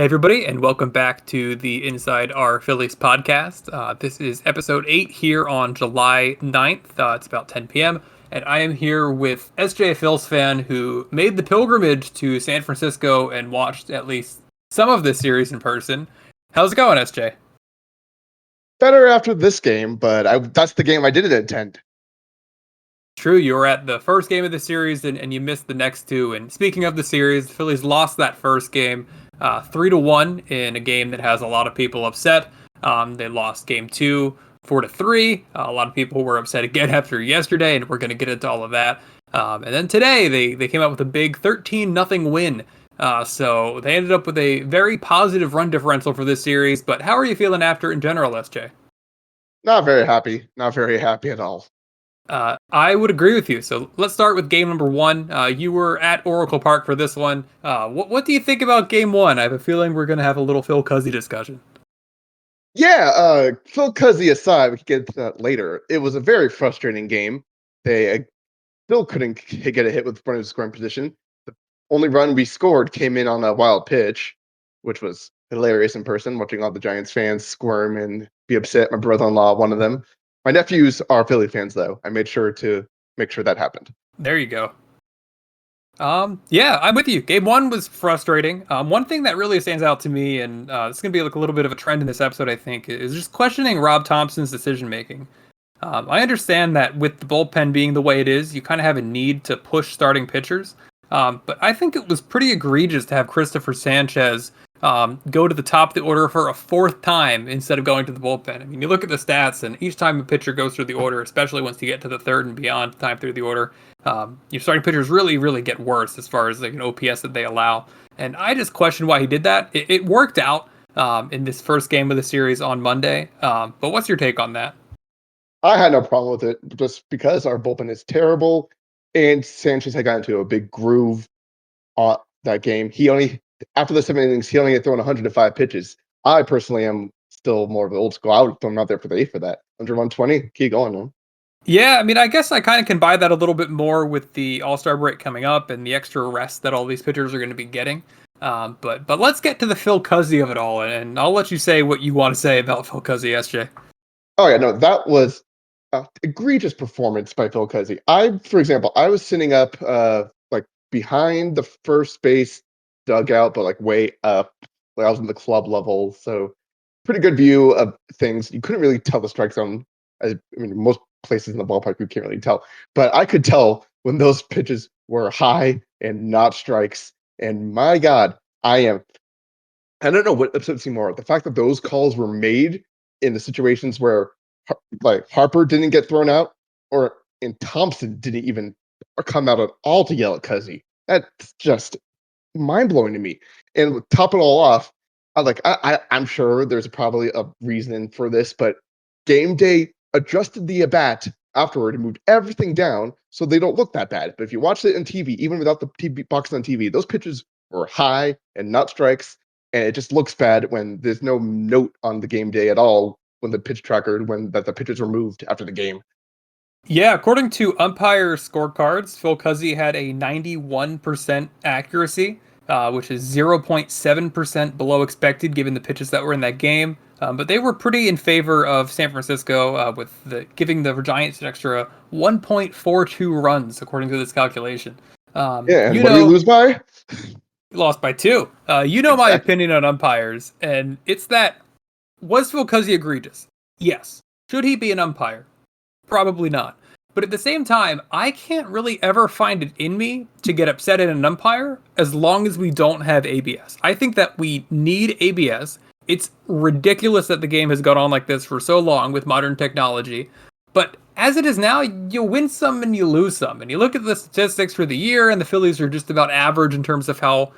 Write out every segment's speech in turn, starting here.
Hey, everybody, and welcome back to the Inside Our Phillies podcast. This is episode 8 here on July 9th. It's about 10 p.m., and I am here with sjphilsphan, who made the pilgrimage to San Francisco and watched at least some of this series in person. How's it going, SJ? Better after this game, but that's the game I didn't attend. True, you were at the first game of the series and you missed the next two. And speaking of the series, the Phillies lost that first game 3-1 in a game that has a lot of people upset. They lost game 2 4-3. A lot of people were upset again after yesterday, and we're going to get into all of that. And then today they came out with a big 13-0 win. So they ended up with a very positive run differential for this series. But how are you feeling after in general, SJ? Not very happy. Not very happy at all. I would agree with you. So let's start with game number 1. You were at Oracle Park for this one. What do you think about game 1? I have a feeling we're going to have a little Phil Cuzzy discussion. Yeah, Phil Cuzzy aside, we can get to that later. It was a very frustrating game. They still couldn't get a hit with runners in scoring position. The only run we scored came in on a wild pitch, which was hilarious in person, watching all the Giants fans squirm and be upset. My brother-in-law, one of them. My nephews are Philly fans, though. I made sure to make sure that happened. There you go. Yeah, I'm with you. Game 1 was frustrating. One thing that really stands out to me, and it's going to be like a little bit of a trend in this episode, I think, is just questioning Rob Thomson's decision-making. I understand that with the bullpen being the way it is, you kind of have a need to push starting pitchers. But I think it was pretty egregious to have Christopher Sanchez go to the top of the order for a 4th time instead of going to the bullpen. I mean, you look at the stats, and each time a pitcher goes through the order, especially once you get to the 3rd and beyond time through the order, your starting pitchers really get worse as far as like an OPS that they allow. And I just question why he did that. It worked out in this first game of the series on Monday. But what's your take on that? I had no problem with it, just because our bullpen is terrible, and Sanchez had gotten into a big groove on that game. After the 7 innings, he only had thrown 105 pitches. I personally am still more of the old school. I would throw him out there for the 8 for that. Under 120, keep going, man. Yeah, I mean, I guess I kind of can buy that a little bit more with the All-Star break coming up and the extra rest that all these pitchers are going to be getting. But let's get to the Phil Cuzzy of it all, and I'll let you say what you want to say about Phil Cuzzy, SJ. Oh, yeah, no, that was an egregious performance by Phil Cuzzy. For example, I was sitting up like behind the first base dugout, but like way up. Like I was in the club level, so pretty good view of things. You couldn't really tell the strike zone. I mean, most places in the ballpark you can't really tell, but I could tell when those pitches were high and not strikes. And my God, I don't know what upsets me more: the fact that those calls were made in the situations where like Harper didn't get thrown out, and Thomson didn't even come out at all to yell at Cuzzy. That's just mind-blowing to me. And top it all off, I'm sure there's probably a reason for this, but game day adjusted the at-bat afterward and moved everything down so they don't look that bad. But if you watch it on TV, even without the TV box on TV, those pitches were high and not strikes, and it just looks bad when there's no note on the game day at all when the pitch tracker, that the pitches were moved after the game. Yeah, according to umpire scorecards, Phil Cuzzy had a 91% accuracy, which is 0.7% below expected given the pitches that were in that game. But they were pretty in favor of San Francisco, with giving the Giants an extra 1.42 runs, according to this calculation. And what did we lose by? Lost by 2. Exactly. My opinion on umpires, and it's that, was Phil Cuzzy egregious? Yes. Should he be an umpire? Probably not. But at the same time, I can't really ever find it in me to get upset at an umpire as long as we don't have ABS. I think that we need ABS. It's ridiculous that the game has gone on like this for so long with modern technology. But as it is now, you win some and you lose some. And you look at the statistics for the year, and the Phillies are just about average in terms of how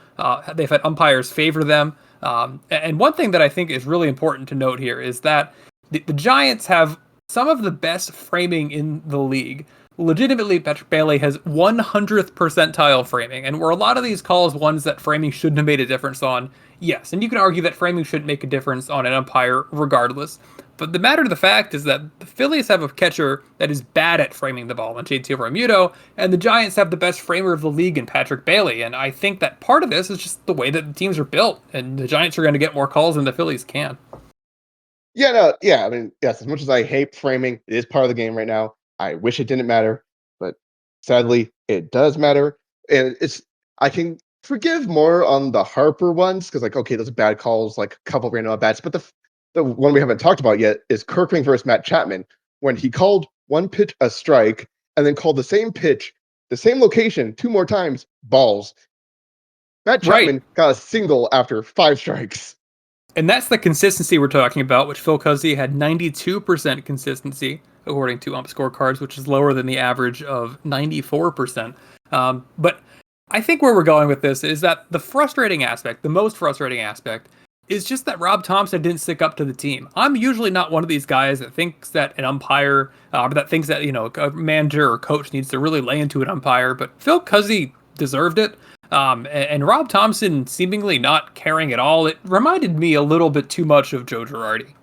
they've had umpires favor them. And one thing that I think is really important to note here is that the Giants have some of the best framing in the league. Legitimately, Patrick Bailey has 100th percentile framing, and were a lot of these calls ones that framing shouldn't have made a difference on? Yes, and you can argue that framing shouldn't make a difference on an umpire regardless. But the matter of the fact is that the Phillies have a catcher that is bad at framing the ball in JT Realmuto, and the Giants have the best framer of the league in Patrick Bailey. And I think that part of this is just the way that the teams are built, and the Giants are going to get more calls than the Phillies can. Yeah, no, yeah. I mean, yes. As much as I hate framing, it is part of the game right now. I wish it didn't matter, but sadly, it does matter. And I can forgive more on the Harper ones because, like, okay, those are bad calls, like a couple random at bats. But the one we haven't talked about yet is Kirkring versus Matt Chapman when he called one pitch a strike and then called the same pitch, the same location, two more times balls. Matt Right. Chapman got a single after 5 strikes. And that's the consistency we're talking about, which Phil Cuzzi had 92% consistency, according to ump scorecards, which is lower than the average of 94%. But I think where we're going with this is that the frustrating aspect, the most frustrating aspect, is just that Rob Thomson didn't stick up to the team. I'm usually not one of these guys that thinks that an umpire, or that thinks that, a manager or coach needs to really lay into an umpire, but Phil Cuzzi deserved it. And Rob Thomson seemingly not caring at all. It reminded me a little bit too much of Joe Girardi.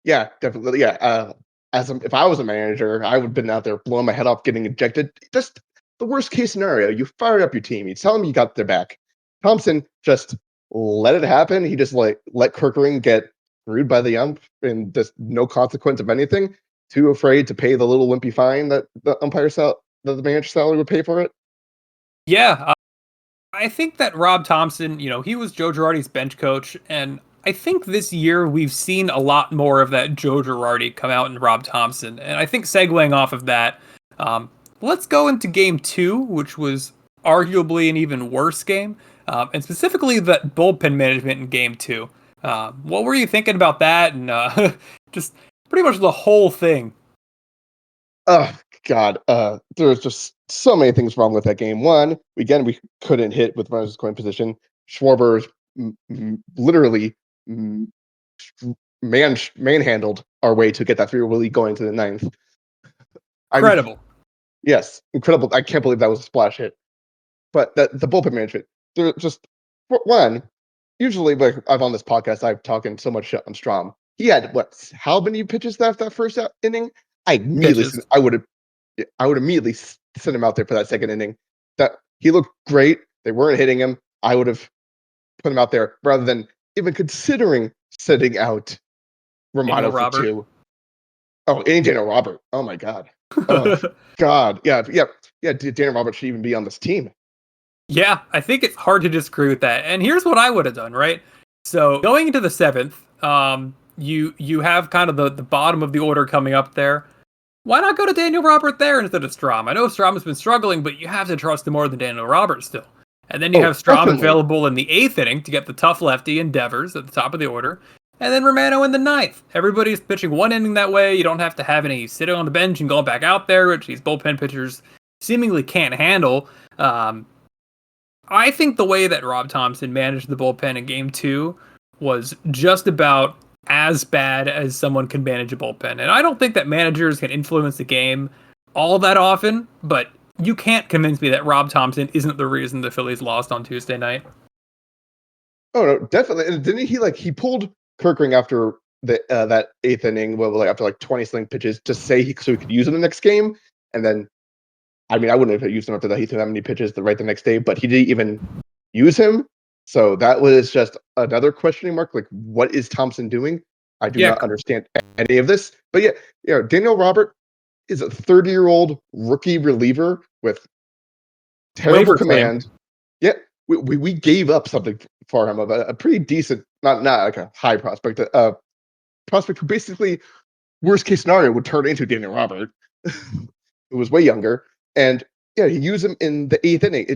Yeah, definitely. Yeah. If I was a manager, I would have been out there blowing my head off, getting ejected. Just the worst case scenario. You fire up your team. You tell them you got their back. Thompson just let it happen. He just let Kirkering get screwed by the ump and just no consequence of anything. Too afraid to pay the little wimpy fine that that the manager's salary would pay for it. Yeah, I think that Rob Thomson, he was Joe Girardi's bench coach, and I think this year we've seen a lot more of that Joe Girardi come out in Rob Thomson. And I think segueing off of that, let's go into game 2, which was arguably an even worse game, and specifically that bullpen management in game 2. What were you thinking about that? And just pretty much the whole thing. Oh God, there's just so many things wrong with that game. One, we couldn't hit with runners scoring position. Schwarber literally mm, manhandled our way to get that 3 lead going to the 9th. Incredible. Yes, incredible. I can't believe that was a splash hit. But the bullpen management, they're just one. Usually, like I've on this podcast, I've talking so much shit on Strom. He had how many pitches that first inning? Pitches. I would immediately send him out there for that second inning. That he looked great. They weren't hitting him. I would have put him out there rather than even considering sending out Romano for 2. Oh, and Daniel Robert. Oh my God. Oh God. Yeah. Daniel Robert should even be on this team. Yeah, I think it's hard to disagree with that. And here's what I would have done, right? So going into the 7th, you have kind of the bottom of the order coming up there. Why not go to Daniel Robert there instead of Strom? I know Strom has been struggling, but you have to trust him more than Daniel Robert still. And then you have Strom available in the 8th inning to get the tough lefty and Devers at the top of the order. And then Romano in the 9th. Everybody's pitching one inning that way. You don't have to have any sitting on the bench and going back out there, which these bullpen pitchers seemingly can't handle. I think the way that Rob Thomson managed the bullpen in game 2 was just about as bad as someone can manage a bullpen. And I don't think that managers can influence the game all that often, but you can't convince me that Rob Thomson isn't the reason the Phillies lost on Tuesday night. Oh no, definitely. And didn't he pulled Kirkring after that 8th inning, after 20 sling pitches to say so he could use him the next game, and then I mean I wouldn't have used him after that. He threw that many pitches the next day, but he didn't even use him. So that was just another questioning mark. Like, what is Thomson doing? I do not understand any of this. But Daniel Robert is a 30-year-old rookie reliever with terrible command. Yeah, we gave up something for him of a pretty decent, not like a high prospect, prospect who basically worst case scenario would turn into Daniel Robert, who was way younger. And yeah, he used him in the 8th inning.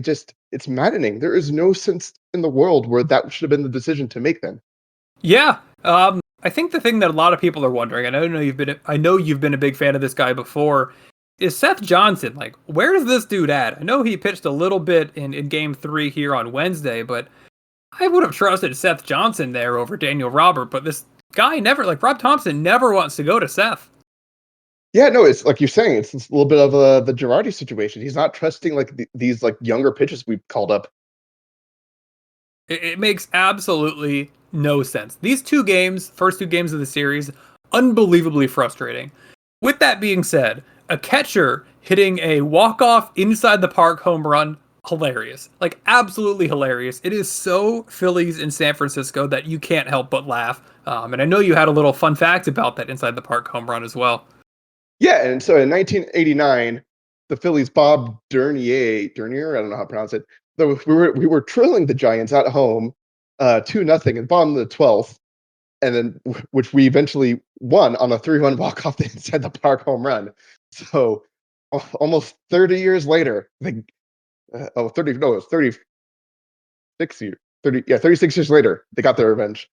It's maddening. There is no sense in the world where that should have been the decision to make then. Yeah. I think the thing that a lot of people are wondering, and I know you've been a big fan of this guy before, is Seth Johnson. Like, where's this dude at? I know he pitched a little bit in game 3 here on Wednesday, but I would have trusted Seth Johnson there over Daniel Robert. But this guy Rob Thomson never wants to go to Seth. Yeah, no, it's like you're saying, it's a little bit of the Girardi situation. He's not trusting these younger pitchers we've called up. It makes absolutely no sense. These first two games of the series, unbelievably frustrating. With that being said, a catcher hitting a walk-off inside the park home run, hilarious. Like, absolutely hilarious. It is so Phillies in San Francisco that you can't help but laugh. And I know you had a little fun fact about that inside the park home run as well. Yeah, and so in 1989, the Phillies' Bob Dernier, I don't know how to pronounce it. We were trailing the Giants at home, 2-0 in the bottom of the 12th, and then which we eventually won on a 3-1 walk-off inside the park home run. So almost 30 years later, 30, no, it was 36 years. 36 years later, they got their revenge.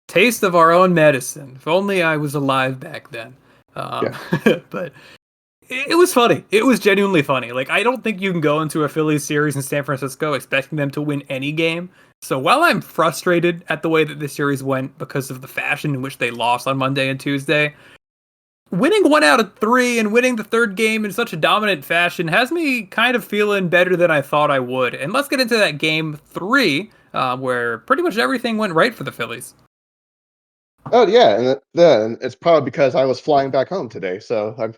Taste of our own medicine. If only I was alive back then. Yeah. But it was funny. It was genuinely funny. Like, I don't think you can go into a Phillies series in San Francisco expecting them to win any game. So while I'm frustrated at the way that this series went because of the fashion in which they lost on Monday and Tuesday, winning 1 out of 3 and winning the third game in such a dominant fashion has me kind of feeling better than I thought I would. And let's get into that game 3, where pretty much everything went right for the Phillies. Oh yeah, and then it's probably because I was flying back home today. So I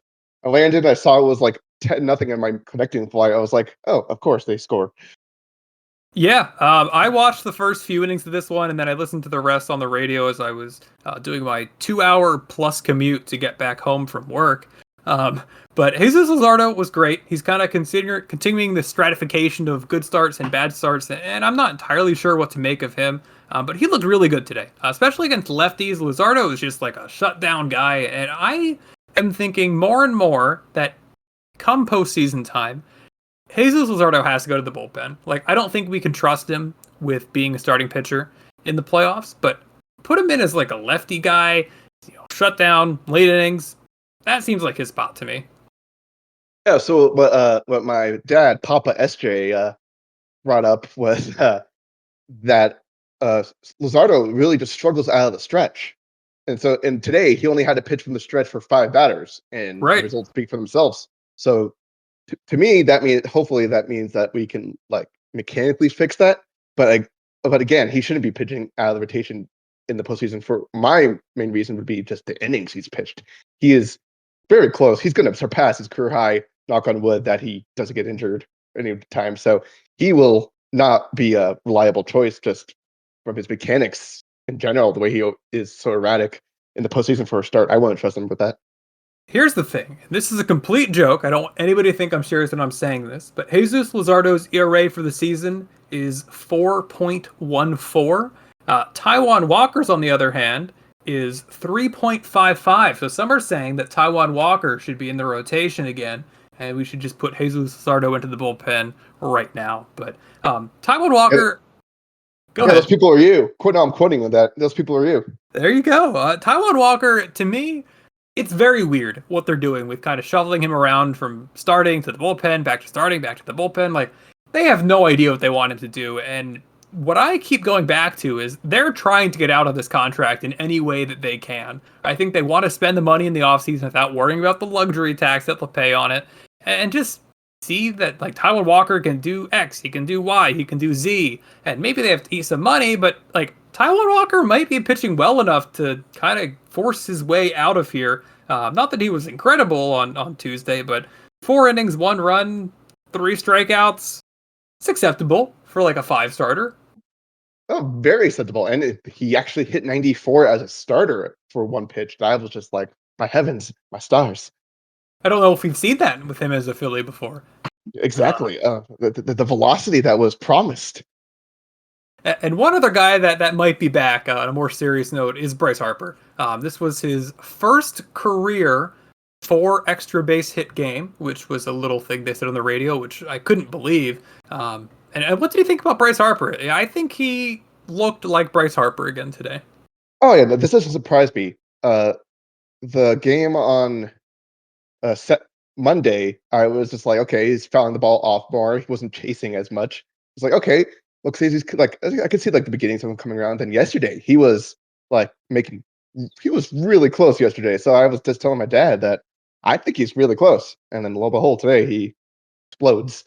landed. I saw it was like 10-0 in my connecting flight. I was like, oh, of course they score. Yeah, I watched the first few innings of this one, and then I listened to the rest on the radio as I was doing my 2-hour plus commute to get back home from work. But Jesus Luzardo was great. He's kind of continuing the stratification of good starts and bad starts, and I'm not entirely sure what to make of him. But he looked really good today, especially against lefties. Luzardo is just like a shutdown guy, and I am thinking more and more that come postseason time, Jesus Luzardo has to go to the bullpen. Like, I don't think we can trust him with being a starting pitcher in the playoffs, but put him in as like a lefty guy, shut down, late innings. That seems like his spot to me. Yeah. So what my dad, Papa SJ, brought up was that Luzardo really just struggles out of the stretch, and today he only had to pitch from the stretch for 5 batters, and the Right. results speak for themselves. So to me, hopefully that means that we can like mechanically fix that. But again, he shouldn't be pitching out of the rotation in the postseason. For my main reason would be just the innings he's pitched. He is very close. He's going to surpass his career high. Knock on wood that he doesn't get injured any time. So he will not be a reliable choice just from his mechanics in general. The way he is so erratic in the postseason for a start, I wouldn't trust him with that. Here's the thing. This is a complete joke. I don't want anybody to think I'm serious when I'm saying this, but Jesus Luzardo's ERA for the season is 4.14. Taijuan Walker's, on the other hand, is 3.55. So some are saying that Taijuan Walker should be in the rotation again, and we should just put Jesus Luzardo into the bullpen right now. But Taijuan Walker, go ahead. Those people are you. Now I'm quoting on that. Those people are you. There you go. Taijuan Walker, to me, it's very weird what they're doing with kind of shuffling him around from starting to the bullpen, back to starting, back to the bullpen. Like, they have no idea what they want him to do. And what I keep going back to is they're trying to get out of this contract in any way that they can. I think they want to spend the money in the offseason without worrying about the luxury tax that they'll pay on it. And just see that, like, Taijuan Walker can do X, he can do Y, he can do Z. And maybe they have to eat some money, but, like, Taijuan Walker might be pitching well enough to kind of force his way out of here. Not that he was incredible on Tuesday, but 4 innings, 1 run, 3 strikeouts. It's acceptable for like a 5-starter. Oh, very acceptable. And he actually hit 94 as a starter for one pitch. I was just like, my heavens, my stars. I don't know if we've seen that with him as a Philly before. Exactly. The velocity that was promised. And one other guy that might be back on a more serious note is Bryce Harper. This was his first career 4 extra base hit game, which was a little thing they said on the radio, which I couldn't believe. And what do you think about Bryce Harper? I think he looked like Bryce Harper again today. Oh yeah, this doesn't surprise me. The game on Monday, I was just like, okay, he's fouling the ball off more. He wasn't chasing as much. It's like, okay, looks like he's like, I could see like the beginnings of him coming around. And yesterday, he was like he was really close yesterday. So I was just telling my dad that I think he's really close. And then lo and behold, today he explodes.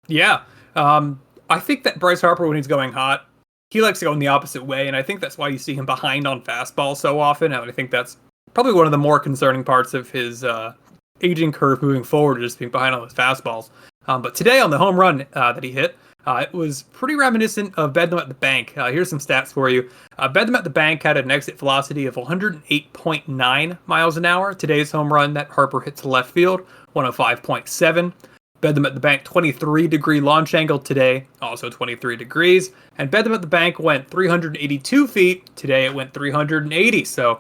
Yeah. I think that Bryce Harper, when he's going hot, he likes to go in the opposite way. And I think that's why you see him behind on fastball so often. And I think that's probably one of the more concerning parts of his aging curve moving forward, just being behind on those fastballs. But today on the home run that he hit, it was pretty reminiscent of Bedlam at the Bank. Here's some stats for you. Bedlam at the Bank had an exit velocity of 108.9 miles an hour. Today's home run that Harper hit to left field, 105.7. Bedlam at the Bank, 23-degree launch angle today, also 23 degrees. And Bedlam at the Bank went 382 feet. Today it went 380. So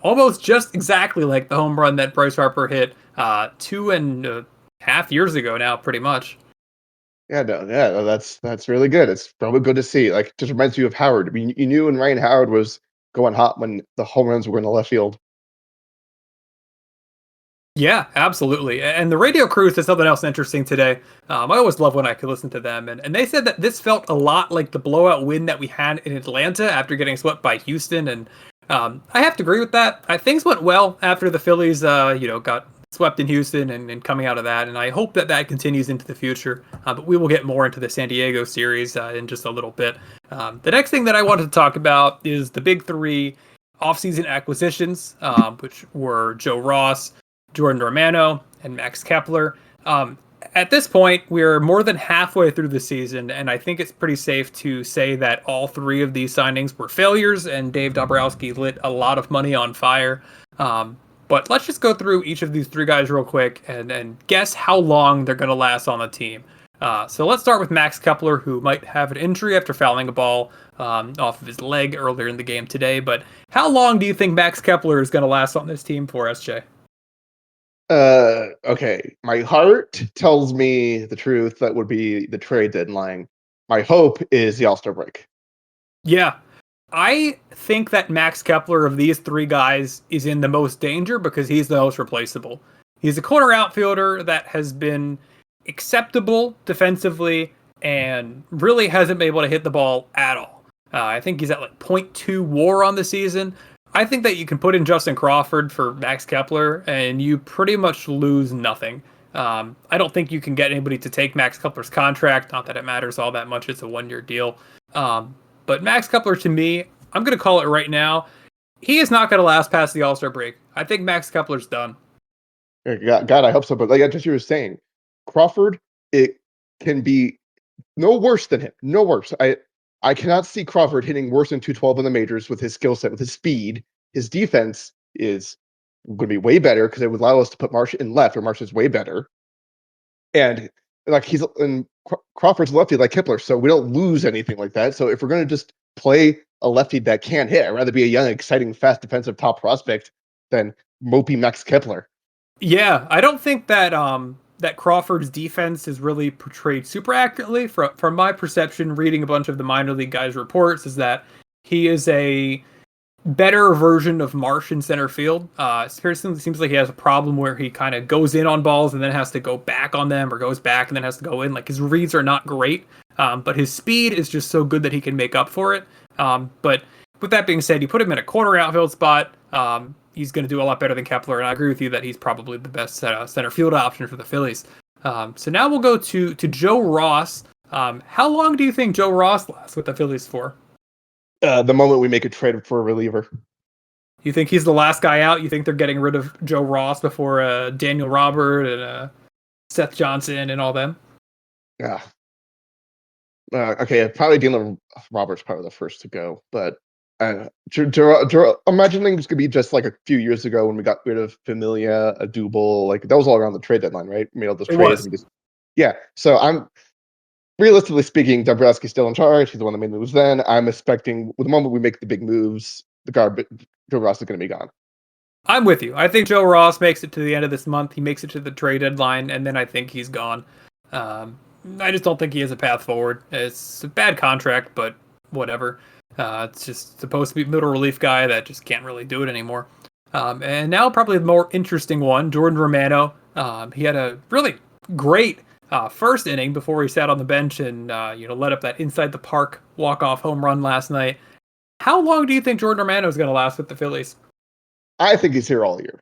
almost just exactly like the home run that Bryce Harper hit 2.5 years ago now, pretty much. Yeah, no, that's really good. It's probably good to see. Like, just reminds you of Howard. I mean, you knew when Ryan Howard was going hot when the home runs were in the left field. Yeah, absolutely. And the radio crew said something else interesting today. I always love when I could listen to them. And they said that this felt a lot like the blowout win that we had in Atlanta after getting swept by Houston. And I have to agree with that. Things went well after the Phillies, got swept in Houston and coming out of that. And I hope that that continues into the future. But we will get more into the San Diego series in just a little bit. The next thing that I wanted to talk about is the big three offseason acquisitions, which were Joe Ross, Jordan Romano, and Max Kepler. At this point, we're more than halfway through the season, and I think it's pretty safe to say that all three of these signings were failures, and Dave Dombrowski lit a lot of money on fire. But let's just go through each of these three guys real quick and guess how long they're going to last on the team. So let's start with Max Kepler, who might have an injury after fouling a ball off of his leg earlier in the game today. But how long do you think Max Kepler is going to last on this team for, SJ? Okay. My heart tells me the truth. That would be the trade deadline. My hope is the All-Star break. Yeah. I think that Max Kepler of these three guys is in the most danger because he's the most replaceable. He's a corner outfielder that has been acceptable defensively and really hasn't been able to hit the ball at all. I think he's at like .2 WAR on the season. I think that you can put in Justin Crawford for Max Kepler, and you pretty much lose nothing. I don't think you can get anybody to take Max Kepler's contract. Not that it matters all that much. It's a one-year deal. But Max Kepler, to me, I'm going to call it right now. He is not going to last past the All-Star break. I think Max Kepler's done. God, I hope so. But like just you were saying, Crawford, it can be no worse than him. No worse. I cannot see Crawford hitting worse than 212 in the majors with his skill set, with his speed. His defense is going to be way better because it would allow us to put Marsh in left, where Marsh is way better. And like Crawford's lefty like Kepler, so we don't lose anything like that. So if we're going to just play a lefty that can't hit, I'd rather be a young, exciting, fast defensive top prospect than mopey Max Kepler. Yeah, I don't think that that Crawford's defense is really portrayed super accurately. From my perception, reading a bunch of the minor league guys' reports, is that he is a better version of Marsh in center field. Seriously, it seems like he has a problem where he kind of goes in on balls and then has to go back on them, or goes back and then has to go in. Like, his reads are not great, but his speed is just so good that he can make up for it. But with that being said, you put him in a corner outfield spot. He's going to do a lot better than Kepler, and I agree with you that he's probably the best center field option for the Phillies. So now we'll go to Joe Ross. How long do you think Joe Ross lasts with the Phillies for? The moment we make a trade for a reliever. You think he's the last guy out? You think they're getting rid of Joe Ross before Daniel Robert and Seth Johnson and all them? Yeah. Okay, probably Daniel Roberts probably the first to go, but imagining it's gonna be just like a few years ago when we got rid of Familia, Adubel, like that was all around the trade deadline, right? We made all those trades. Yeah. So I'm realistically speaking, Dombrowski's still in charge. He's the one that made the moves then. I'm expecting the moment we make the big moves, Joe Ross is gonna be gone. I'm with you. I think Joe Ross makes it to the end of this month. He makes it to the trade deadline, and then I think he's gone. I just don't think he has a path forward. It's a bad contract, but whatever. It's just supposed to be a middle relief guy that just can't really do it anymore. And now probably the more interesting one, Jordan Romano. He had a really great first inning before he sat on the bench and let up that inside the park walk-off home run last night. How long do you think Jordan Romano is going to last with the Phillies? I think he's here all year.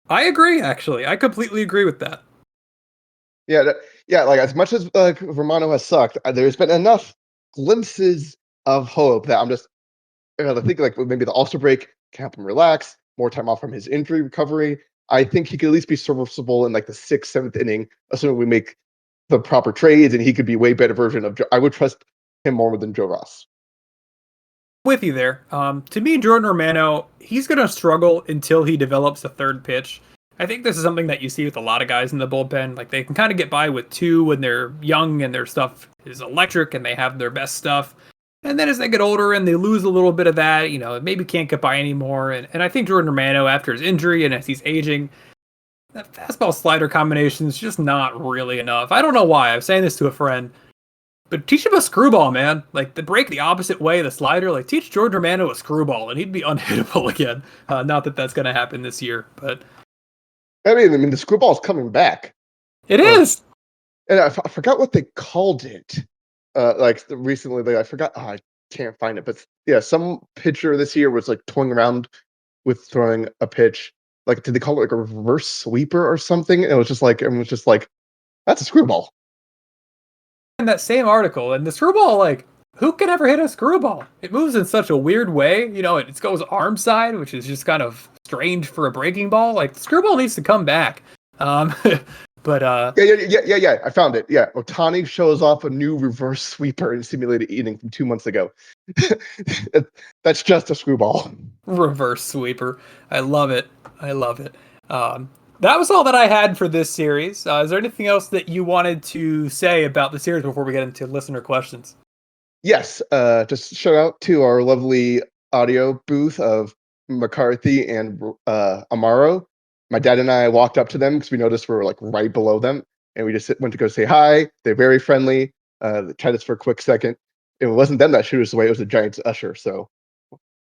I agree, actually. I completely agree with that. Yeah. Like as much as Romano has sucked, there's been enough glimpses of hope that I'm just I think like maybe the All-Star break help him relax, more time off from his injury recovery. I think he could at least be serviceable in like the 6th, 7th inning, assuming we make the proper trades, and he could be a way better version of. I would trust him more than Joe Ross. With you there. To me, Jordan Romano, he's going to struggle until he develops a third pitch. I think this is something that you see with a lot of guys in the bullpen. Like, they can kind of get by with two when they're young and their stuff is electric and they have their best stuff. And then as they get older and they lose a little bit of that, maybe can't get by anymore. And I think Jordan Romano, after his injury and as he's aging, that fastball slider combination is just not really enough. I don't know why. I was saying this to a friend. But teach him a screwball, man. Like, the break the opposite way, the slider. Like, teach Jordan Romano a screwball, and he'd be unhittable again. Not that that's going to happen this year, but I mean, the screwball's coming back. It is. And I forgot what they called it. Recently, I forgot. Oh, I can't find it, but yeah, some pitcher this year was like toying around with throwing a pitch. Like, did they call it like a reverse sweeper or something? And it was just like, that's a screwball. In that same article, and the screwball, like, who can ever hit a screwball? It moves in such a weird way. It goes arm side, which is just kind of strange for a breaking ball. Like, the screwball needs to come back. But yeah. I found it. Yeah, Ohtani shows off a new reverse sweeper in simulated eating from 2 months ago. That's just a screwball. Reverse sweeper. I love it. That was all that I had for this series. Is there anything else that you wanted to say about the series before we get into listener questions? Yes. Just shout out to our lovely audio booth of McCarthy and Amaro. My dad and I walked up to them because we noticed we were like right below them, and we just went to go say hi. They're very friendly. They tried us for a quick second. It wasn't them that shooed us away. It was the Giants usher. So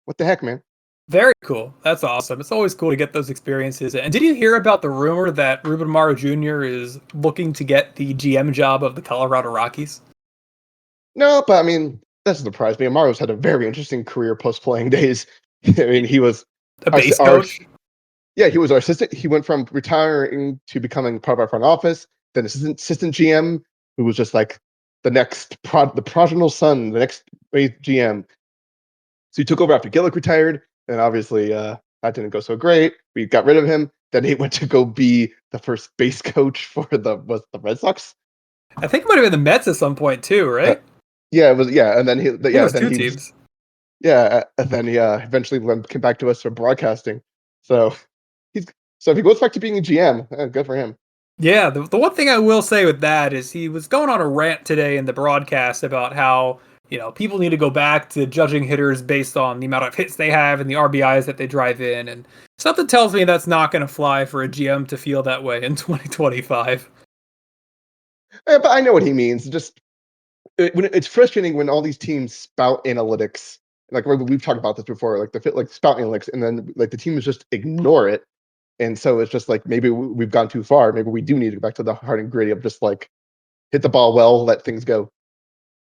what the heck, man? Very cool. That's awesome. It's always cool to get those experiences. And did you hear about the rumor that Ruben Amaro Jr. is looking to get the GM job of the Colorado Rockies? No, but I mean, that doesn't surprise me. Amaro's had a very interesting career post-playing days. I mean, he was a base coach. Yeah, he was our assistant. He went from retiring to becoming part of our front office, then assistant GM, who was just like the next the prodigal son, the next great GM. So he took over after Gillick retired, and obviously that didn't go so great. We got rid of him. Then he went to go be the first base coach for the Red Sox. I think it might have been the Mets at some point too, right? Yeah, it was. Yeah, and then he teams. Yeah, and then he eventually came back to us for broadcasting. So if he goes back to being a GM, good for him. Yeah, the one thing I will say with that is he was going on a rant today in the broadcast about how, people need to go back to judging hitters based on the amount of hits they have and the RBIs that they drive in. And something tells me that's not going to fly for a GM to feel that way in 2025. Yeah, but I know what he means. It's frustrating when all these teams spout analytics. Like we've talked about this before, like spout analytics, and then like the teams just ignore it. And so it's just like, maybe we've gone too far. Maybe we do need to go back to the hard and gritty of just like hit the ball well, let things go.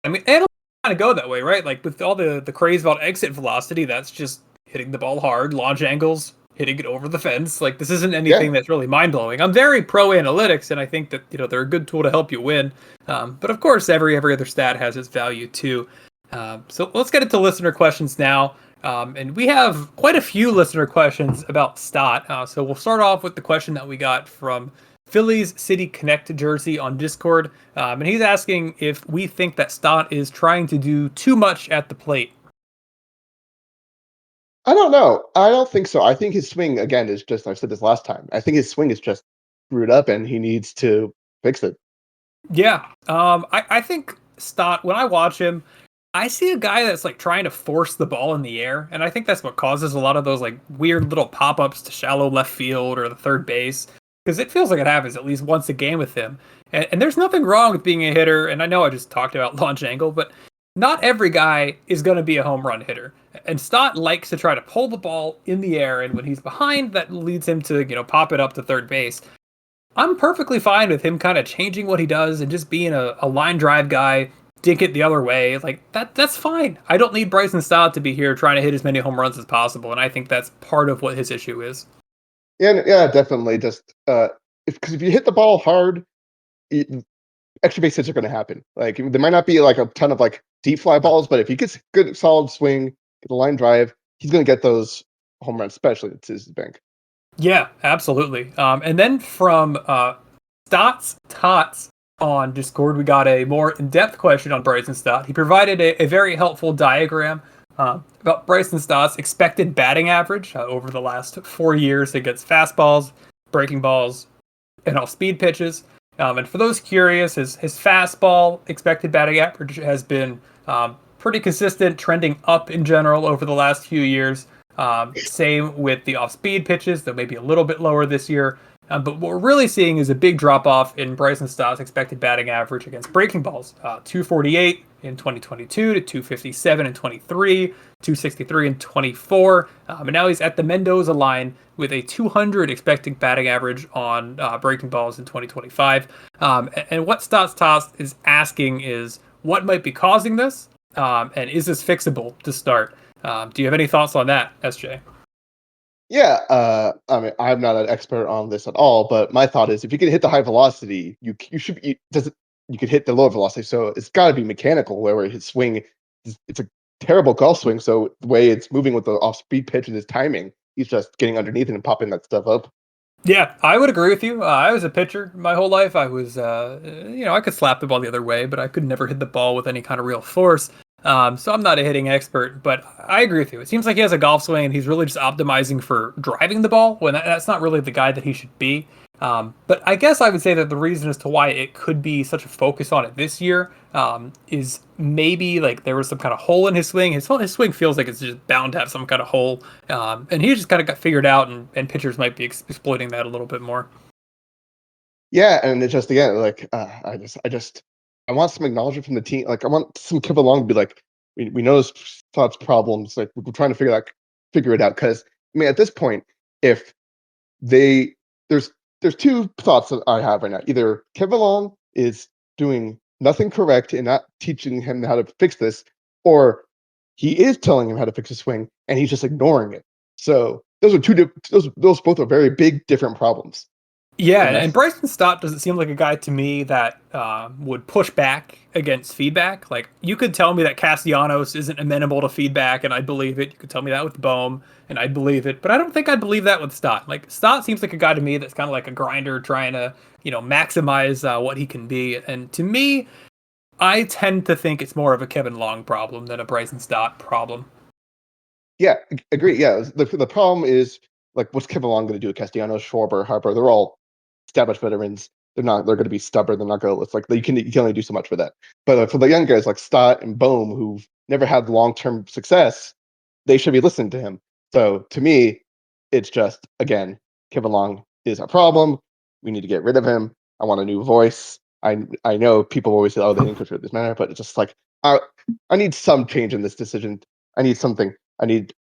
I mean, analytics kind of go that way, right? Like with all the craze about exit velocity, that's just hitting the ball hard, launch angles, hitting it over the fence. Like, this isn't anything that's really mind-blowing. I'm very pro analytics, and I think that, they're a good tool to help you win. But of course, every other stat has its value too. So let's get into listener questions now. And we have quite a few listener questions about Stott. So we'll start off with the question that we got from Phillies City Connect Jersey on Discord. And he's asking if we think that Stott is trying to do too much at the plate. I don't know. I don't think so. I think his swing, again, is just, I said this last time, I think his swing is just screwed up and he needs to fix it. Yeah. I think Stott, when I watch him, I see a guy that's like trying to force the ball in the air, and I think that's what causes a lot of those like weird little pop-ups to shallow left field or the third base, because it feels like it happens at least once a game with him. And there's nothing wrong with being a hitter, and I know I just talked about launch angle, but not every guy is going to be a home run hitter. And Stott likes to try to pull the ball in the air, and when he's behind, that leads him to, pop it up to third base. I'm perfectly fine with him kind of changing what he does and just being a line drive guy, dink it the other way. Like, that's fine. I don't need Bryson Stott to be here trying to hit as many home runs as possible, and I think that's part of what his issue is. Yeah, definitely. Just because if you hit the ball hard, extra base hits are going to happen. Like, there might not be like a ton of like deep fly balls, but if he gets good solid swing, get the line drive, he's going to get those home runs, especially at Citizens Bank. Yeah, absolutely. And then from Stotts Tots on Discord, we got a more in-depth question on Bryson Stott. He provided a very helpful diagram about Bryson Stott's expected batting average over the last 4 years against fastballs, breaking balls, and off-speed pitches. And for those curious, his fastball expected batting average has been pretty consistent, trending up in general over the last few years. Same with the off-speed pitches, though maybe a little bit lower this year. But what we're really seeing is a big drop-off in Bryson Stott's expected batting average against breaking balls. 248 in 2022 to 257 in 23, 263 in 24. And now he's at the Mendoza line with a 200 expected batting average on breaking balls in 2025. And what Stotts Toss is asking is, what might be causing this? And is this fixable to start? Do you have any thoughts on that, SJ? Yeah, I mean, I'm not an expert on this at all, but my thought is if you can hit the high velocity, you should be you could hit the low velocity. So it's got to be mechanical. Where his swing, it's a terrible golf swing. So the way it's moving with the off speed pitch and his timing, he's just getting underneath it and popping that stuff up. Yeah, I would agree with you. I was a pitcher my whole life. I was, I could slap the ball the other way, but I could never hit the ball with any kind of real force. So I'm not a hitting expert, but I agree with you. It seems like he has a golf swing and he's really just optimizing for driving the ball when that's not really the guy that he should be. But I guess I would say that the reason as to why it could be such a focus on it this year is maybe like there was some kind of hole in his swing. His swing feels like it's just bound to have some kind of hole. And he just kind of got figured out, and pitchers might be exploiting that a little bit more. Yeah, and it's just again like I want some acknowledgement from the team. Like I want some Kip along to be like, we know this thoughts problems. Like we're trying to figure it out. Because I mean, at this point, if they there's two thoughts that I have right now. Either Kevin Long is doing nothing correct and not teaching him how to fix this, or he is telling him how to fix his swing and he's just ignoring it. So those are those both are very big different problems. Yeah, And and Bryson Stott doesn't seem like a guy to me that would push back against feedback. Like, you could tell me that Castellanos isn't amenable to feedback, and I'd believe it. You could tell me that with Bohm, and I'd believe it. But I don't think I'd believe that with Stott. Like, Stott seems like a guy to me that's kind of like a grinder trying to, maximize what he can be. And to me, I tend to think it's more of a Kevin Long problem than a Bryson Stott problem. yeah, agree. Yeah, the problem is like what's Kevin Long going to do with Castellanos, Schwarber, Harper? They're all established veterans. They're going to be stubborn. They're not going to. It's like you can only do so much for that. But for the young guys like Stott and Bohm, who've never had long term success, they should be listening to him. So to me, it's just again, Kevin Long is a problem. We need to get rid of him. I want a new voice. I know people always say, "Oh, they didn't control this matter," but it's just like I need some change in this decision. I need something. We need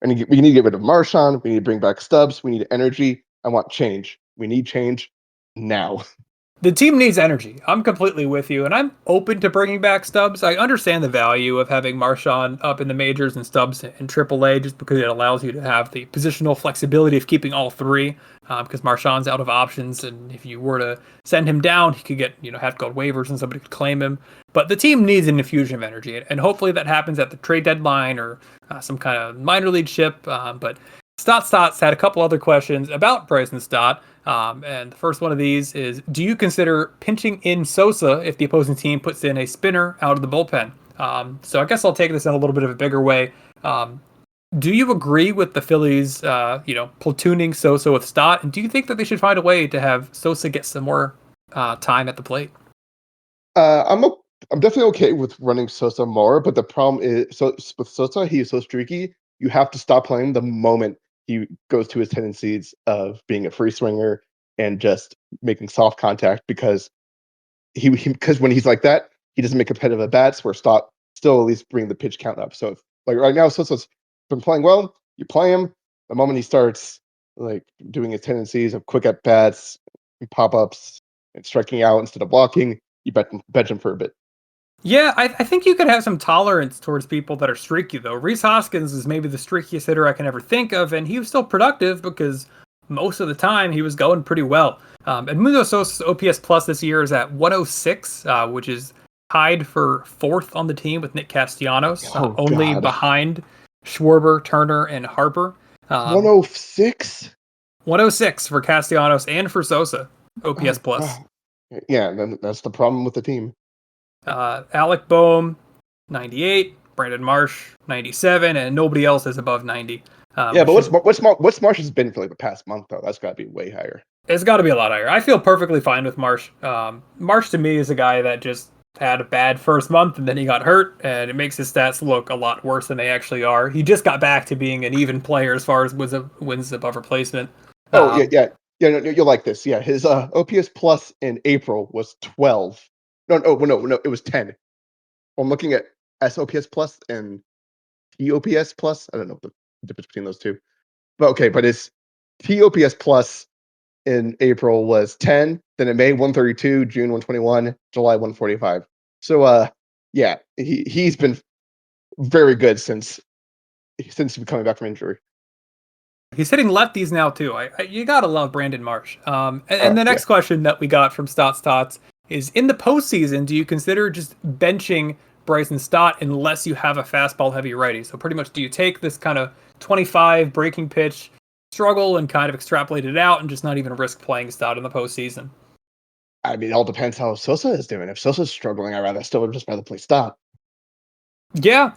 to get rid of Marshawn. We need to bring back Stubbs. We need energy. I want change. We need change now. The team needs energy. I'm completely with you, and I'm open to bringing back Stubbs. I understand the value of having Marshawn up in the majors and Stubbs in AAA just because it allows you to have the positional flexibility of keeping all three, because Marshawn's out of options, and if you were to send him down, he could get, have to go to waivers and somebody could claim him. But the team needs an infusion of energy, and hopefully that happens at the trade deadline or some kind of minor league ship. But Stotts had a couple other questions about Bryson Stott. And the first one of these is, do you consider pinching in Sosa if the opposing team puts in a spinner out of the bullpen? So I guess I'll take this in a little bit of a bigger way. Do you agree with the Phillies, platooning Sosa with Stott? And do you think that they should find a way to have Sosa get some more time at the plate? I'm definitely okay with running Sosa more, but the problem is with Sosa, he is so streaky. You have to stop playing the moment he goes to his tendencies of being a free swinger and just making soft contact because because when he's like that, he doesn't make competitive at bats where Stott still at least bring the pitch count up. So if, like right now, Sosa's been playing well. You play him the moment he starts like doing his tendencies of quick at bats, pop ups, and striking out instead of walking. You bench him for a bit. Yeah, I think you could have some tolerance towards people that are streaky, though. Rhys Hoskins is maybe the streakiest hitter I can ever think of, and he was still productive because most of the time he was going pretty well. And Mundo Sosa's OPS plus this year is at 106, which is tied for fourth on the team with Nick Castellanos, only God. behind Schwarber, Turner, and Harper. Um, 106. 106 for Castellanos and for Sosa, OPS Oh plus. god. Yeah, then that's the problem with the team. Alec Boehm, 98. Brandon Marsh, 97, and nobody else is above 90. Yeah, Which but should, what's Marsh's been for like the past month though? That's got to be way higher. it's got to be a lot higher. I feel perfectly fine with Marsh. Marsh to me is a guy that just had a bad first month and then he got hurt, and it makes his stats look a lot worse than they actually are. He just got back to being an even player as far as wins above replacement. Oh yeah, Um, yeah. No, you'll like this. Yeah, his OPS plus in April was 12. No, it was 10. I'm looking at SOPS plus and TOPS plus. I don't know the difference between those two. But okay, but his TOPS plus in April was 10, then in May 132, June 121, July 145. So yeah, he's been very good since coming back from injury. He's hitting lefties now too. You gotta love Brandon Marsh. And the Yeah. next question that we got from Tots is: in the postseason, do you consider just benching Bryson Stott unless you have a fastball heavy righty? So pretty much, do you take this kind of 25 breaking pitch struggle and kind of extrapolate it out and just not even risk playing Stott in the postseason? I mean, it all depends how Sosa is doing. If Sosa's struggling, I would just rather play Stott. Yeah.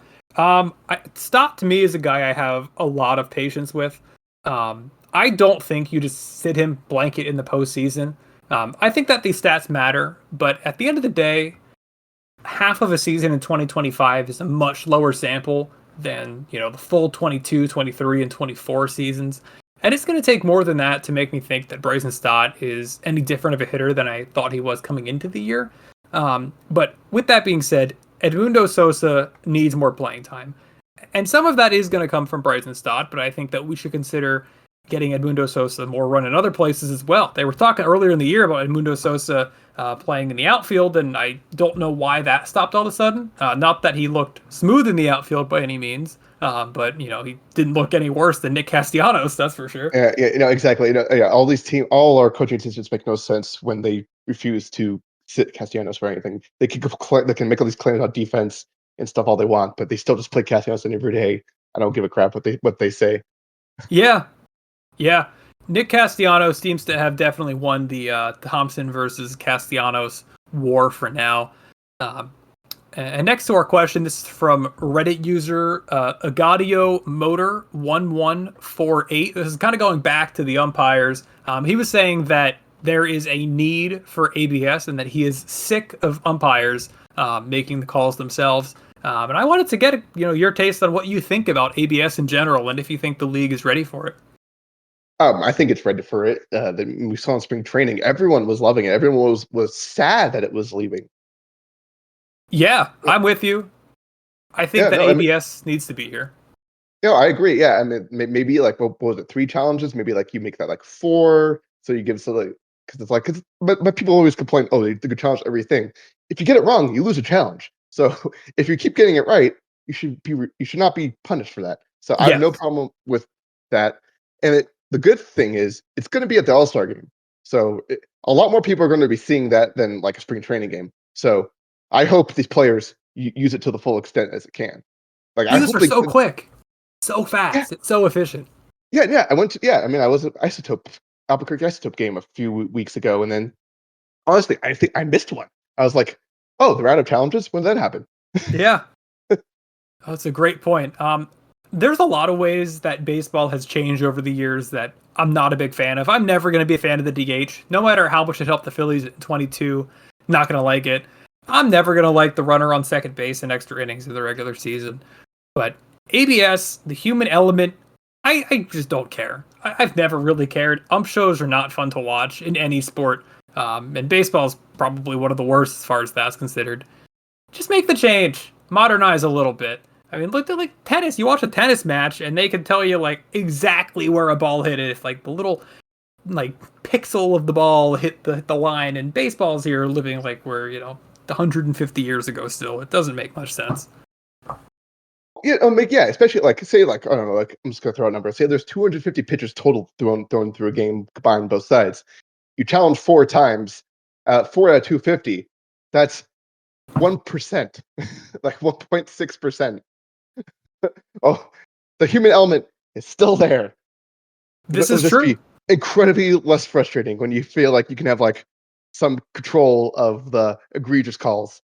Stott to me is a guy I have a lot of patience with. I don't think you just sit him blanket in the postseason. I think that these stats matter, but at the end of the day, half of a season in 2025 is a much lower sample than, the full 22, 23, and 24 seasons. And it's going to take more than that to make me think that Bryson Stott is any different of a hitter than I thought he was coming into the year. But with that being said, Edmundo Sosa needs more playing time. And some of that is going to come from Bryson Stott, but I think that we should consider getting Edmundo Sosa more run in other places as well. They were talking earlier in the year about Edmundo Sosa playing in the outfield, and I don't know why that stopped all of a sudden. Not that he looked smooth in the outfield by any means, but he didn't look any worse than Nick Castellanos, that's for sure. Yeah, exactly. Yeah, all our coaching decisions make no sense when they refuse to sit Castellanos for anything. They can make all these claims about defense and stuff all they want, but they still just play Castellanos every day. I don't give a crap what they say. Yeah, yeah. Nick Castellanos seems to have definitely won the Thomson versus Castellanos war for now. Um, And next to our question, this is from Reddit user Agadio Motor 1148. This is kind of going back to the umpires. He was saying that there is a need for ABS and that he is sick of umpires making the calls themselves. And I wanted to get your taste on what you think about ABS in general and if you think the league is ready for it. I think it's ready for it. We saw in spring training, everyone was loving it. Everyone was sad that it was leaving. Yeah, I'm with you. I think Yeah, that no, I mean, ABS needs to be here. no, I agree. Yeah, I mean, maybe like what was it, 3 challenges? Maybe like you make that like 4, so you give because it's like, but people always complain, oh, they could challenge everything. If you get it wrong, you lose a challenge. So if you keep getting it right, you should not be punished for that. So I have no Yes. problem with that. And the good thing is it's going to be at the All-Star game, so a lot more people are going to be seeing that than like a spring training game. So I hope these players use it to the full extent as it can. Like I These hope are they, so quick, so yeah, fast, it's so efficient. yeah. I mean, I was at Albuquerque Isotope game a few weeks ago, and then honestly, I think I missed one. I was like, oh, they're out of challenges. When did that happen? Yeah. Oh, that's a great point. There's a lot of ways that baseball has changed over the years that I'm not a big fan of. I'm never going to be a fan of the DH, no matter how much it helped the Phillies at 22. Not going to like it. I'm never going to like the runner on second base in extra innings of the regular season. But ABS, the human element, I just don't care. I've never really cared. Shows are not fun to watch in any sport. And baseball's probably one of the worst as far as that's considered. Just make the change. Modernize a little bit. I mean, look at like tennis. You watch a tennis match, and they can tell you like exactly where a ball hit it. If like the little like pixel of the ball hit the line. And baseball's here living like we're 150 years ago. Still, it doesn't make much sense. Yeah, especially like say like I don't know, like I'm just gonna throw a number. Say there's 250 pitches total thrown through a game combined both sides. You challenge 4 times, 4 out of 250. That's 1%, like 1.6%. Oh, the human element is still there. This Would is this true. be incredibly less frustrating when you feel like you can have like some control of the egregious calls?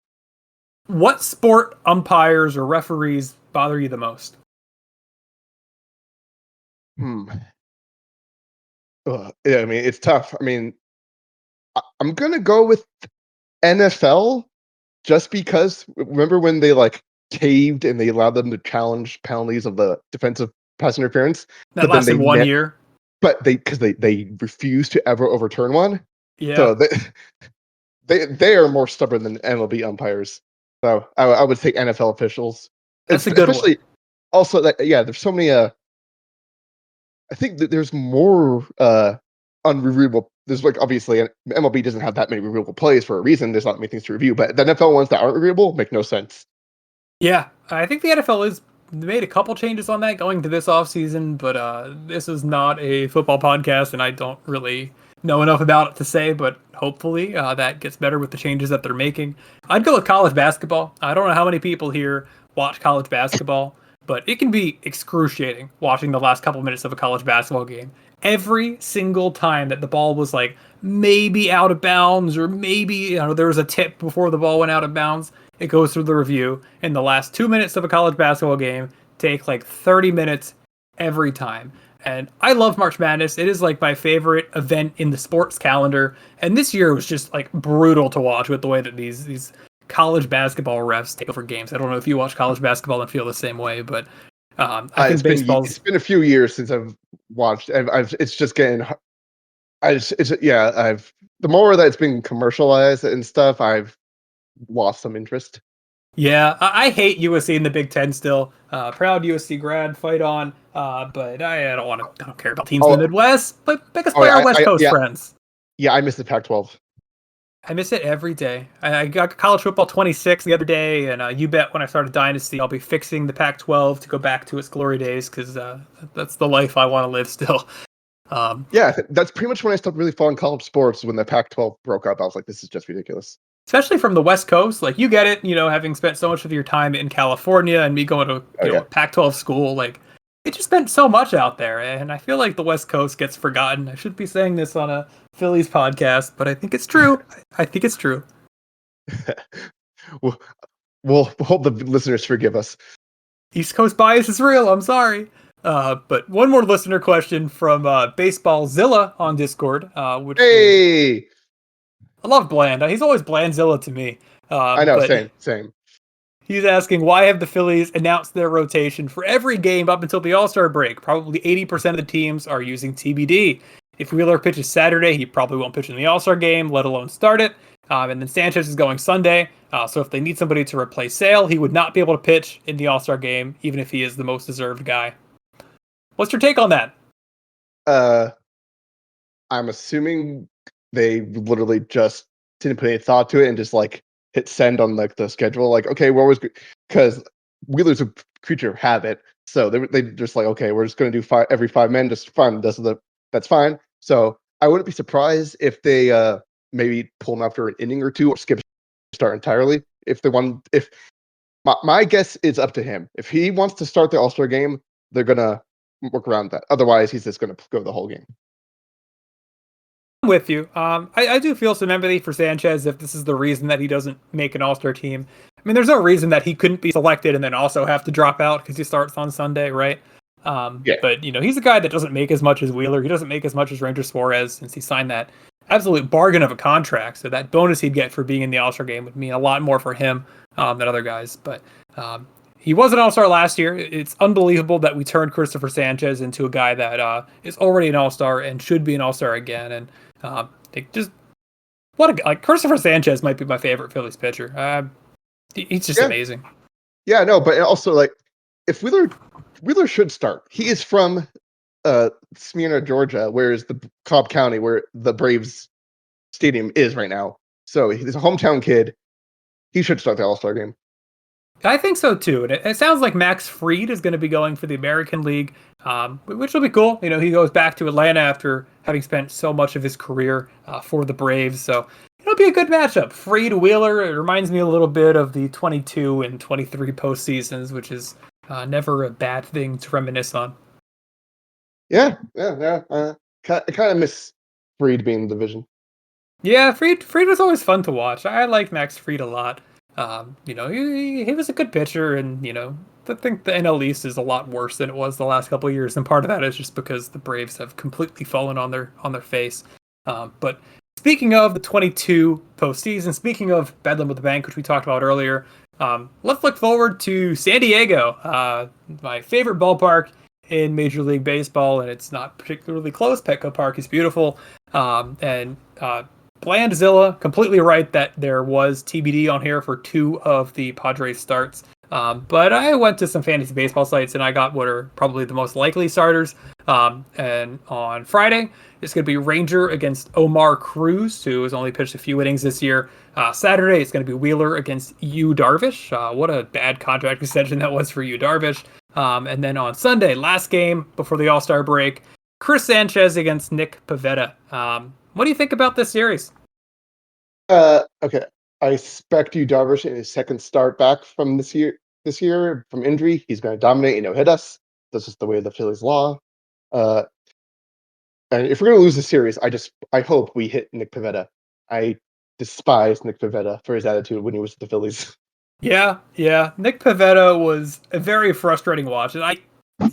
What sport umpires or referees bother you the most? Hmm. Ugh, yeah, I mean, it's tough. I mean, I'm gonna go with NFL just because remember when they like caved and they allowed them to challenge penalties of the defensive pass interference, That but then lasted they 1 year. but they refused to ever overturn one. Yeah, So they are more stubborn than MLB umpires. So I would take NFL officials, that's a good one. especially also that yeah. There's so many. I think that there's more unreviewable. There's like obviously MLB doesn't have that many reviewable plays for a reason. There's not many things to review, but the NFL ones that aren't reviewable make no sense. Yeah, I think the NFL has made a couple changes on that going to this offseason, but this is not a football podcast, and I don't really know enough about it to say, but hopefully that gets better with the changes that they're making. I'd go with college basketball. I don't know how many people here watch college basketball, but it can be excruciating watching the last couple minutes of a college basketball game. Every single time that the ball was like maybe out of bounds or maybe there was a tip before the ball went out of bounds, it goes through the review, and the last 2 minutes of a college basketball game take like 30 minutes every time. And I love March Madness. It is like my favorite event in the sports calendar. And this year was just like brutal to watch with the way that these college basketball refs take over games. I don't know if you watch college basketball and feel the same way, but I think It's baseball's been a few years since I've watched. I've it's just getting. I just it's yeah. I've the more that it's been commercialized and stuff, I've lost some interest. yeah. I hate USC in the Big Ten still. Proud USC grad, fight on. But I don't want to. I don't care about teams in the Oh, Midwest. But biggest oh play our yeah, West Coast yeah, friends. yeah. I miss the Pac-12. I miss it every day. I got college football 26 the other day, and you bet when I started Dynasty, I'll be fixing the Pac-12 to go back to its glory days because that's the life I want to live still. Um, Yeah, that's pretty much when I stopped really following college sports. When the Pac-12 broke up, I was like, this is just ridiculous. Especially from the West Coast, like you get it, having spent so much of your time in California and me going to Oh a yeah. Pac-12 school, like it just spent so much out there, and I feel like the West Coast gets forgotten. I should be saying this on a Phillies podcast, but I think it's true. I think it's true. we'll, we'll hope the listeners forgive us. East Coast bias is real. I'm sorry. But one more listener question from Baseballzilla on Discord, which is Hey, I love Bland. He's always Blandzilla to me. I know, But same. he's asking why have the Phillies announced their rotation for every game up until the All-Star break? Probably 80% of the teams are using TBD. If Wheeler pitches Saturday, he probably won't pitch in the All-Star game, let alone start it. And then Sanchez is going Sunday. So if they need somebody to replace Sale, he would not be able to pitch in the All-Star game, even if he is the most deserved guy. What's your take on that? Uh, I'm assuming they literally just didn't put any thought to it and just like hit send on like the schedule. Like, okay, what was because Wheeler's a creature of habit, so they just like, okay, we're just going to do every 5 men, just fine. That's fine. So I wouldn't be surprised if they maybe pull him after an inning or two or skip start entirely. If my guess is up to him. If he wants to start the All-Star game, they're gonna work around that. Otherwise, he's just gonna go the whole game. I'm with you. I do feel some empathy for Sanchez if this is the reason that he doesn't make an All-Star team. I mean, there's no reason that he couldn't be selected and then also have to drop out because he starts on Sunday, right? Yeah. But he's a guy that doesn't make as much as Wheeler. He doesn't make as much as Ranger Suarez since he signed that absolute bargain of a contract. So that bonus he'd get for being in the All-Star game would mean a lot more for him than other guys. But he was an All-Star last year. It's unbelievable that we turned Christopher Sanchez into a guy that is already an All-Star and should be an All-Star again. And just like Christopher Sanchez might be my favorite Phillies pitcher. He's just Yeah. amazing. Yeah, no, but also like if Wheeler should start. He is from Smyrna, Georgia, whereas the Cobb County where the Braves stadium is right now. So he's a hometown kid. He should start the All-Star game. I think so too, and it sounds like Max Fried is going to be going for the American League, which will be cool. He goes back to Atlanta after having spent so much of his career for the Braves, so it'll be a good matchup. Fried Wheeler, it reminds me a little bit of the 22 and 23 postseasons, which is never a bad thing to reminisce on. Yeah. I kind of miss Fried being in the division. Yeah, Fried was always fun to watch. I like Max Fried a lot. He was a good pitcher, and I think the NL East is a lot worse than it was the last couple of years, and part of that is just because the Braves have completely fallen on their face. But speaking of the 22 postseason, speaking of Bedlam with the Bank, which we talked about earlier, let's look forward to San Diego, my favorite ballpark in Major League Baseball, and it's not particularly close. Petco Park is beautiful, and Blandzilla, completely right that there was TBD on here for two of the Padres starts. But I went to some fantasy baseball sites and I got what are probably the most likely starters. And on Friday, it's going to be Ranger against Omar Cruz, who has only pitched a few innings this year. Saturday, it's going to be Wheeler against Yu Darvish. What a bad contract extension that was for Yu Darvish. And then on Sunday, last game before the All-Star break, Chris Sanchez against Nick Pivetta. What do you think about this series? Okay. I expect you Darvish in his second start back from this year from injury. He's going to dominate and hit us. This is the way of the Phillies law. Uh, and if we're going to lose the series, I hope we hit Nick Pivetta. I despise Nick Pivetta for his attitude when he was at the Phillies. Yeah. Nick Pivetta was a very frustrating watch, and I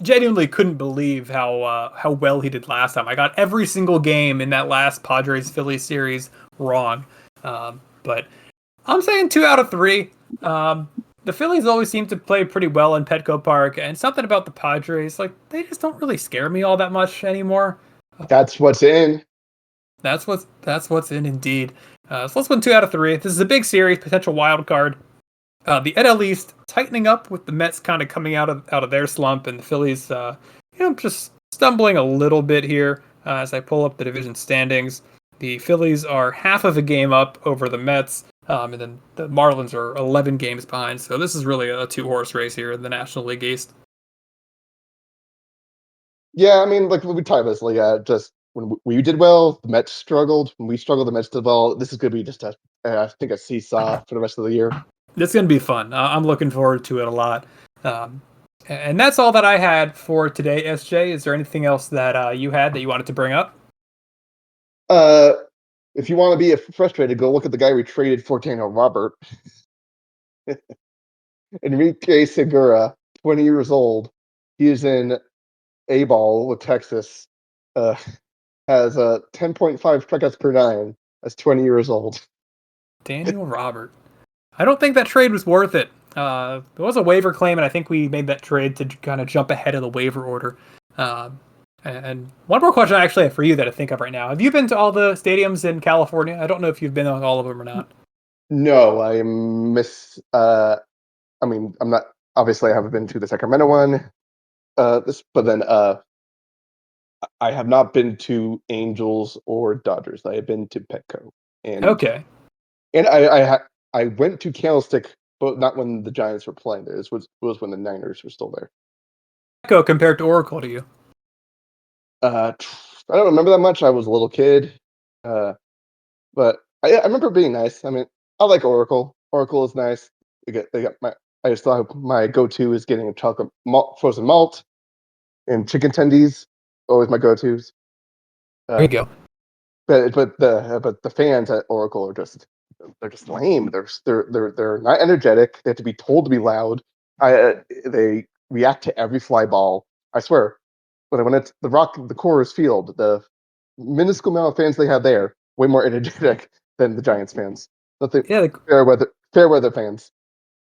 genuinely couldn't believe how well he did last time. I got every single game in that last Padres Phillies series wrong, but I'm saying 2 out of 3. The Phillies always seem to play pretty well in Petco Park, and something about the Padres, like they just don't really scare me all that much anymore. That's what's in. That's what's in indeed. So let's win 2 out of 3. This is a big series, potential wild card. The NL East tightening up with the Mets kind of coming out of their slump, and the Phillies, just stumbling a little bit here as I pull up the division standings. The Phillies are half of a game up over the Mets, and then the Marlins are 11 games behind. So this is really a two-horse race here in the National League East. Yeah, I mean, like we talked about this, like just when we did well, the Mets struggled. When we struggled, the Mets did well. This is going to be just I think a seesaw for the rest of the year. This is going to be fun. I'm looking forward to it a lot. And that's all that I had for today, SJ. Is there anything else that you had that you wanted to bring up? If you want to be frustrated, go look at the guy we traded for Daniel Robert. Enrique Segura, 20 years old. He is in A-ball with Texas. Has a 10.5 strikeouts per 9. That's 20 years old. Daniel Robert. I don't think that trade was worth it. There was a waiver claim, and I think we made that trade to kind of jump ahead of the waiver order. And one more question I actually have for you that I think of right now. Have you been to all the stadiums in California? I don't know if you've been on all of them or not. No, I miss. I mean, I'm not. Obviously, I haven't been to the Sacramento one. But then I have not been to Angels or Dodgers. I have been to Petco. And Okay. And I went to Candlestick, but not when the Giants were playing there. This was when the Niners were still there. Echo compared to Oracle to you. I don't remember that much. I was a little kid, but I remember being nice. I mean, I like Oracle. Oracle is nice. They got my. I just thought my go-to is getting a chocolate frozen malt and chicken tendies. Always my go-tos. There you go. But the fans at Oracle are just lame. They're not energetic. They have to be told to be loud. They react to every fly ball. I swear, when it's the Coors Field, the minuscule amount of fans they have there, way more energetic than the Giants fans. Fair weather fans.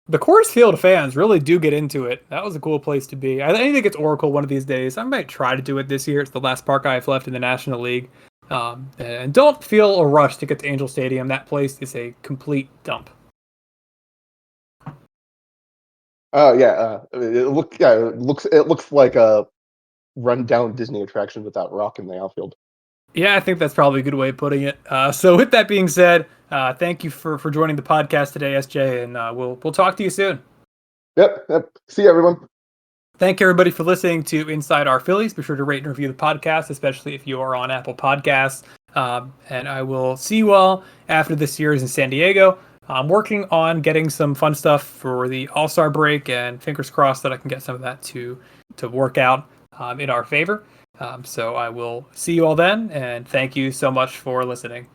The Coors Field fans really do get into it. That was a cool place to be. I think it's Oracle one of these days. I might try to do it this year. It's the last park I have left in the National League. And don't feel a rush to get to Angel Stadium. That place is a complete dump. Oh yeah, it looks like a rundown Disney attraction without Rock in the outfield. Yeah, I think that's probably a good way of putting it. So with that being said, thank you for joining the podcast today, SJ, and we'll talk to you soon. Yep. See you, everyone. Thank you, everybody, for listening to Inside Our Phillies. Be sure to rate and review the podcast, especially if you are on Apple Podcasts. And I will see you all after this series in San Diego. I'm working on getting some fun stuff for the All-Star break, and fingers crossed that I can get some of that to work out in our favor. So I will see you all then, and thank you so much for listening.